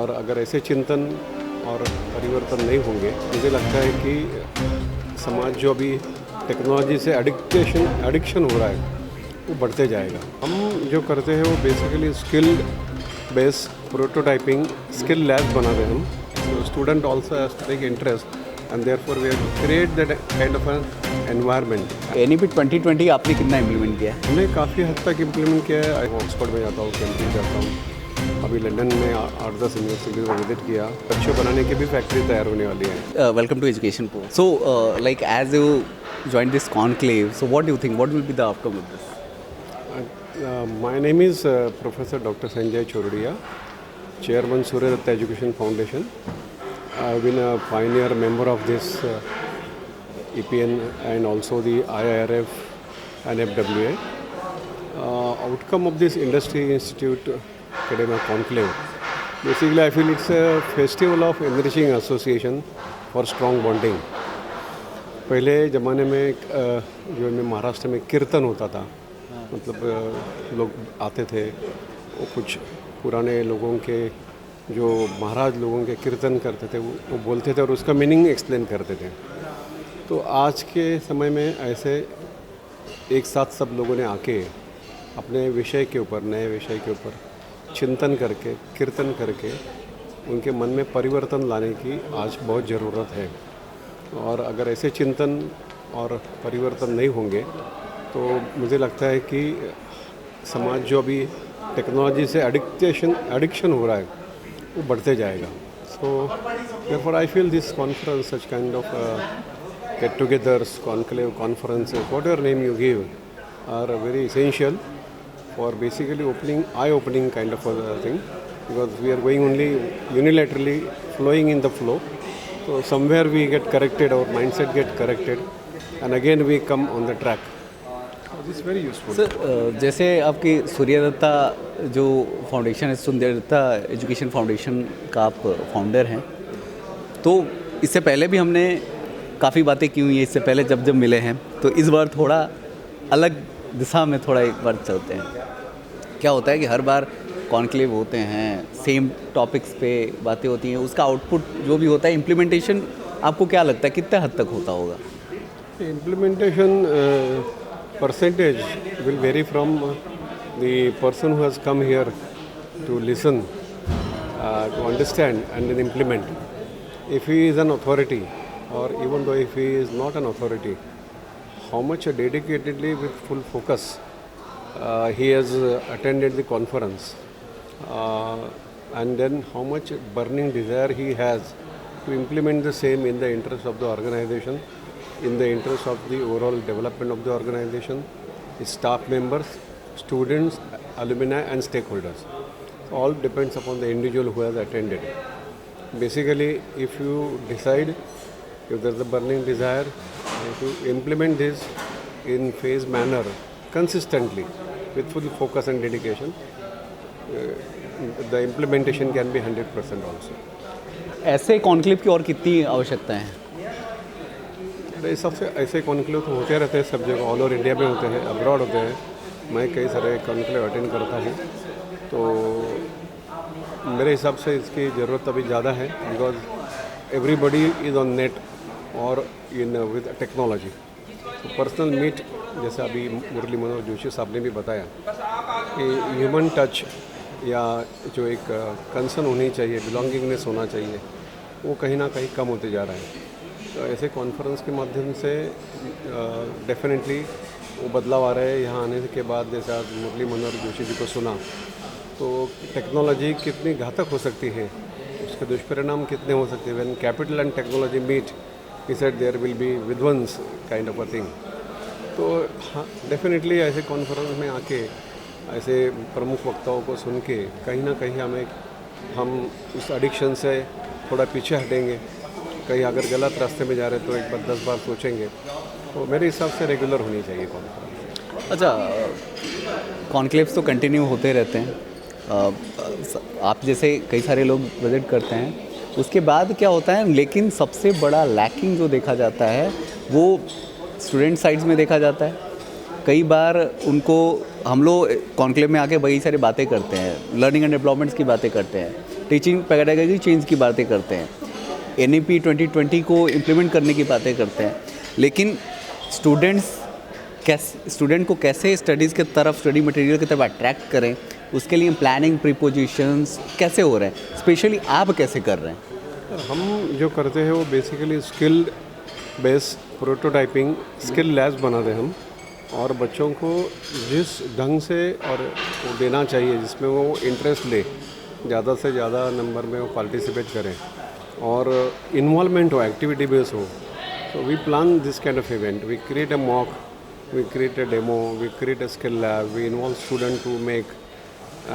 और अगर ऐसे चिंतन और परिवर्तन नहीं होंगे, मुझे लगता है कि समाज जो अभी टेक्नोलॉजी से एडिक्शन हो रहा है वो बढ़ते जाएगा। हम जो करते हैं वो basically skill based prototyping skill lab बनाते हैं हम। तो student also has to take interest and therefore we have to create that kind of an environment. NEP 2020 आपने कितना इम्प्लीमेंट किया है? हमने काफ़ी हद तक इम्प्लीमेंट किया है। ऑक्सफोर्ड में जाता हूँ, कैम्ब्रिज जाता हूँ, अभी लंदन में 8-10 यूनिवर्सिटीज़ में विजिट किया। बच्चों बनाने की भी फैक्ट्री तैयार होने वाली है। Welcome to Education Pool. So, like as you joined this conclave, so what do you think? What will be the outcome of this? My name is Professor Dr. Sanjay Chorodia, Chairman Surya Datta Education Foundation. I've been a pioneer member of this EPN and also the IIRF and FWA. Outcome of this Industry Institute Academia Conclave. Basically, I feel it's a festival of enriching association for strong bonding. पहले ज़माने में जो में महाराष्ट्र में कीर्तन होता था, मतलब लोग आते थे, वो कुछ पुराने लोगों के जो महाराज लोगों के कीर्तन करते थे वो बोलते थे और उसका मीनिंग एक्सप्लेन करते थे। तो आज के समय में ऐसे एक साथ सब लोगों ने आके अपने विषय के ऊपर, नए विषय के ऊपर चिंतन करके, कीर्तन करके उनके मन में परिवर्तन लाने की आज बहुत ज़रूरत है। और अगर ऐसे चिंतन और परिवर्तन नहीं होंगे तो मुझे लगता है कि समाज जो अभी टेक्नोलॉजी से एडिक्शन हो रहा है वो बढ़ते जाएगा। So therefore I feel this conference, such kind of get togethers, conclave, conferences, whatever name you give, are very essential for basically eye-opening kind of a thing, because we are going only unilaterally flowing in the flow. So somewhere we get corrected, our mindset get corrected, and again we come on the track. So this is very useful. Sir, जैसे आपकी सूर्य दत्ता जो foundation है, सूर्य Dutta education foundation का आप founder हैं, तो इससे पहले भी हमने काफ़ी बातें की हुई हैं। इससे पहले जब मिले हैं तो इस बार थोड़ा अलग दिशा में थोड़ा एक बार चलते हैं। क्या होता है कि हर बार कॉन्क्लेव होते हैं, सेम टॉपिक्स पे बातें होती हैं, उसका आउटपुट जो भी होता है, इम्प्लीमेंटेशन आपको क्या लगता है कितने हद तक होता होगा? Implementation percentage will vary from the person who has come here to listen, to understand and then implement. If he is an authority, or even though if he is not an authority, how much dedicatedly with full focus he has attended the conference, and then how much burning desire he has to implement the same in the interest of the organization, in the interest of the overall development of the organization, its staff members, students, alumni and stakeholders. All depends upon the individual who has attended. Basically, if you decide, if there is a burning desire to implement this in phased manner, consistently, with full focus and dedication, the implementation can be 100% also. ऐसे conclave की और कितनी आवश्यकता है? मेरे हिसाब से ऐसे कॉन्क्लेव तो होते रहते हैं सब जगह, ऑल ओवर इंडिया में होते हैं, अब्रॉड होते हैं। मैं कई सारे कॉन्क्लेव अटेंड करता हूँ, तो मेरे हिसाब से इसकी ज़रूरत अभी ज़्यादा है, because everybody is on net और इन विद टेक्नोलॉजी। तो पर्सनल मीट, जैसे अभी मुरली मनोहर जोशी साहब ने भी बताया कि ह्यूमन टच या जो एक कंसर्न होनी चाहिए, बिलोंगिंगनेस होना चाहिए, वो कहीं ना कहीं कम होते जा रहा है। तो ऐसे कॉन्फ्रेंस के माध्यम से डेफिनेटली वो बदलाव आ रहा है। यहाँ आने के बाद जैसे आज मुरली मनोहर जोशी जी को सुना, तो टेक्नोलॉजी कितनी घातक हो सकती है, उसके दुष्परिणाम कितने हो सकते हैं। When capital and technology meet, he said there will be विध्वंस काइंड ऑफ अ थिंग। तो हाँ, डेफिनेटली ऐसे कॉन्फ्रेंस में आके ऐसे प्रमुख वक्ताओं को सुन के कहीं ना कहीं हम उस एडिक्शन से थोड़ा पीछे हटेंगे। कहीं अगर गलत रास्ते में जा रहे तो एक बार 10 बार सोचेंगे। तो मेरे हिसाब से रेगुलर होनी चाहिए कॉन्फ्रेंस। अच्छा, कॉन्क्लेव्स तो कंटिन्यू होते रहते हैं, आप जैसे कई सारे लोग विजिट करते हैं, उसके बाद क्या होता है, लेकिन सबसे बड़ा लैकिंग जो देखा जाता है वो स्टूडेंट साइड्स में देखा जाता है। कई बार उनको हम लोग कॉन्क्लेव में आके बड़ी सारी बातें करते हैं, लर्निंग एंड डेवलपमेंट्स की बातें करते हैं, टीचिंग पैडागॉजी चेंज की बातें करते हैं, NEP 2020 को इम्प्लीमेंट करने की बातें करते हैं, लेकिन स्टूडेंट को कैसे स्टडीज़ के तरफ, स्टडी मटेरियल की तरफ अट्रैक्ट करें, उसके लिए प्लानिंग, प्रीपोजिशंस कैसे हो रहे हैं, स्पेशली आप कैसे कर रहे हैं? हम जो करते हैं वो basically skill base prototyping, skill labs बनाते हैं हम, और बच्चों को जिस ढंग से और वो देना चाहिए जिसमें वो इंटरेस्ट ले, ज़्यादा से ज़्यादा नंबर में वो पार्टिसिपेट करें और इन्वॉल्वमेंट हो, एक्टिविटी बेस हो. So we plan this kind of event. We create a mock, we create a demo, we create a skill lab, we involve students to make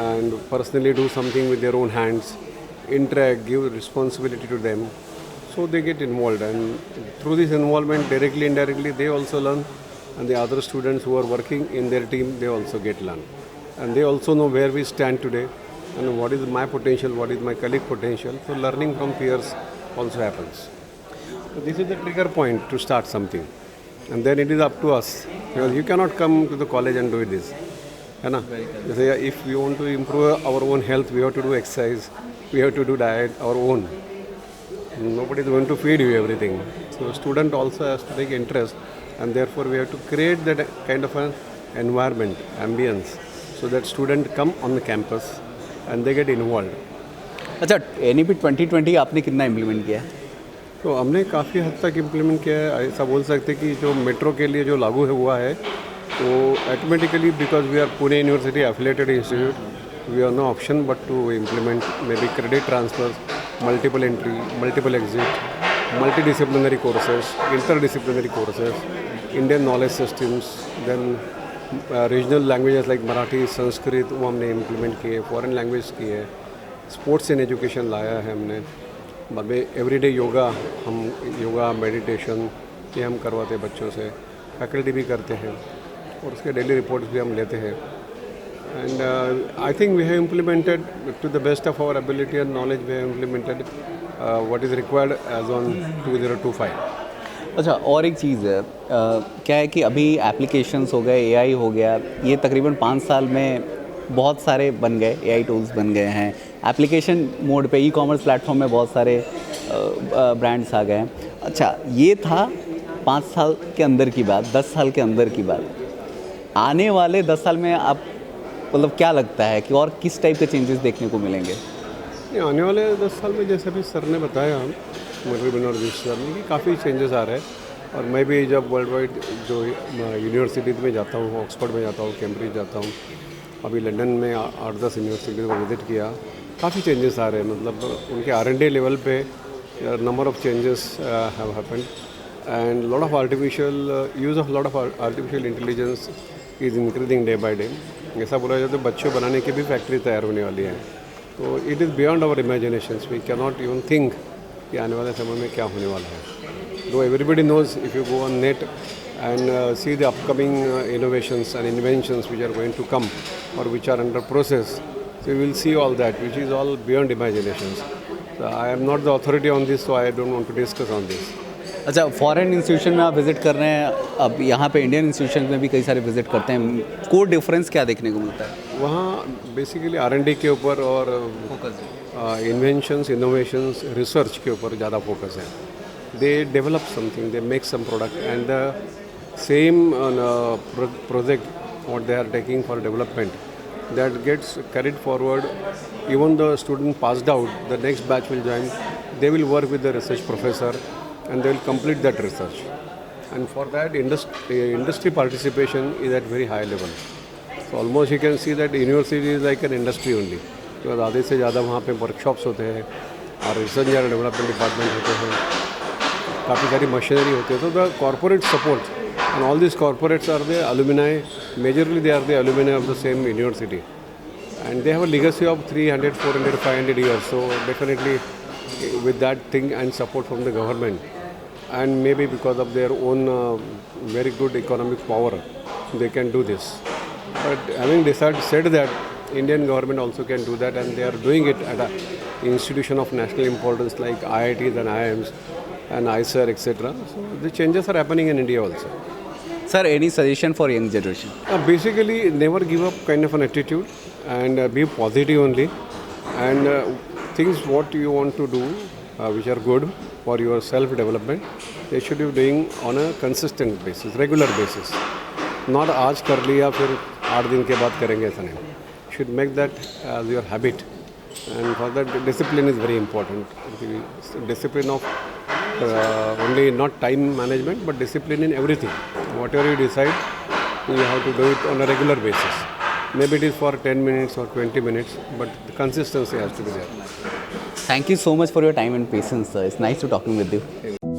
and personally do something with their own hands, interact, give responsibility to them. So they get involved, and through this involvement, directly, indirectly, they also learn, and the other students who are working in their team, they also get learn. And they also know where we stand today and what is my potential, what is my colleague potential. So learning from peers also happens. So this is the trigger point to start something, and then it is up to us, because you cannot come to the college and do this, है ना? जैसे if we want to improve our own health, we have to do exercise, we have to do diet our own. Nobody is going to feed you everything. So student also has to take interest, and therefore we have to create that kind of an environment, ambience, so that student come on the campus and they get involved. अच्छा, NEP 2020 आपने कितना implement किया है? तो हमने काफ़ी हद तक इम्प्लीमेंट किया है. ऐसा बोल सकते कि जो मेट्रो के लिए जो लागू है हुआ है वो automatically, because we are Pune university affiliated institute, we are no option but to implement maybe credit transfer, multiple entry, multiple exit, multidisciplinary courses, interdisciplinary courses, Indian knowledge systems, then regional languages like Marathi, Sanskrit वो हमने implement किए, foreign language किए, sports in education लाया है हमने. बाद में everyday yoga, हम योगा मेडिटेशन ये हम करवाते हैं बच्चों से, फैकल्टी भी करते हैं, और उसके डेली रिपोर्ट्स भी हम लेते हैं. And I think we have implemented to the best of our ability and knowledge, we have implemented what is required as on 2025. अच्छा, और एक चीज़ है, क्या है कि अभी एप्लीकेशंस हो गए, AI हो गया, ये तकरीबन 5 साल में बहुत सारे बन गए, AI टूल्स बन गए हैं, एप्लीकेशन मोड पे ई-कॉमर्स प्लेटफॉर्म में बहुत सारे ब्रांड्स आ गए हैं. अच्छा, ये था 5 साल के अंदर की बात, 10 साल के अंदर की बात. आने वाले 10 साल में आप मतलब क्या लगता है कि और किस टाइप के चेंजेस देखने को मिलेंगे? आने वाले 10 साल में जैसे अभी सर ने बताया, हम मुरली और विश्व सर ने, कि काफ़ी चेंजेस आ रहे हैं. और मैं भी जब वर्ल्ड वाइड जो यूनिवर्सिटीज़ में जाता हूँ, ऑक्सफोर्ड में जाता हूँ, कैम्ब्रिज जाता हूँ, अभी लंदन में 8-10 यूनिवर्सिटी को विजिट किया, काफ़ी चेंजेस आ रहे हैं. मतलब उनके R&D लेवल पे number of changes have happened, and lot of artificial use of lot of artificial intelligence is increasing day by day. ऐसा बोला जाए तो बच्चों बनाने की भी फैक्ट्री तैयार होने वाली है. तो it is beyond our imaginations, we can not even think कि आने वाले समय में क्या होने वाला है. Though everybody knows, if you go on net and see the upcoming innovations and inventions which are going to come or which are under process. So you will see all that, which is all beyond imaginations. So I am not the authority on this, so I don't want to discuss on this. अच्छा, foreign institution में आप visit कर रहे हैं, अब यहाँ पे Indian institution में भी कई सारे विज़िट करते हैं, कोर डिफरेंस क्या देखने को मिलता है? वहाँ बेसिकली R&D के ऊपर और इन्वेंशंस, इनोवेशंस, रिसर्च के ऊपर ज़्यादा फोकस है. They develop something, they make some product, and the same project what they are taking for development, that gets carried forward. Even the student passed out, the next batch will join, they will work with the research professor and they will complete that research. And for that industry participation is at very high level. So almost you can see that university is like an industry only, because आधे से ज़्यादा वहाँ पे workshops होते हैं और research and development department होते हैं, काफ़ी सारी मशीनरी होती है. तो the corporate support, and all these corporates are the alumni, majorly they are the alumni of the same university, and they have a legacy of 300, 400, 500 years. So definitely with that thing and support from the government, and maybe because of their own very good economic power, they can do this. But having said that, Indian government also can do that, and they are doing it at an institution of national importance like IITs and IIMs and ICER, etc. So the changes are happening in India also. Sir, any suggestion for young generation? Basically, never give up kind of an attitude, and be positive only, and things what you want to do, which are good for your self development, they should be doing on a consistent basis, regular basis. Not आज कर लिया फिर 8 दिन के बाद करेंगे ऐसा नहीं. Should make that as your habit, and for that discipline is very important. The discipline of only not time management but discipline in everything. Whatever you decide, you have to do it on a regular basis. Maybe it is for 10 minutes or 20 minutes, but the consistency has to be there. Thank you so much for your time and patience, sir. It's nice to talking with you.